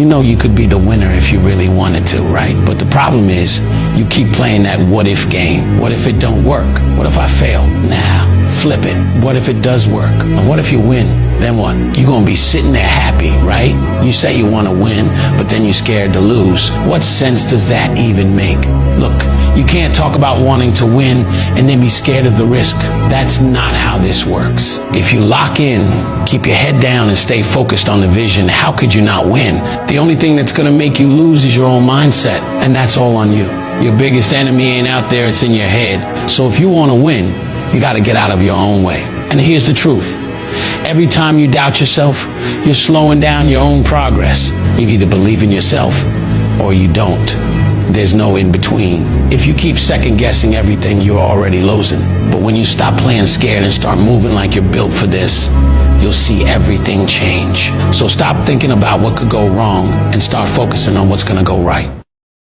You know you could be the winner if you really wanted to, right? But the problem is you keep playing that what if game. What if it don't work? What if I fail? Nah, flip it. What if it does work? And what if you win? Then what? You're gonna be sitting there happy, right? You say you wanna win, but then you're scared to lose. What sense does that even make? Look, you can't talk about wanting to win and then be scared of the risk. That's not how this works. If you lock in, keep your head down and stay focused on the vision, how could you not win? The only thing that's gonna make you lose is your own mindset, and that's all on you. Your biggest enemy ain't out there, it's in your head. So if you wanna win, you gotta get out of your own way. And here's the truth. Every time you doubt yourself, you're slowing down your own progress. You either believe in yourself or you don't. There's no in between. If you keep second guessing everything, you're already losing. But when you stop playing scared and start moving like you're built for this, you'll see everything change. So stop thinking about what could go wrong and start focusing on what's gonna go right.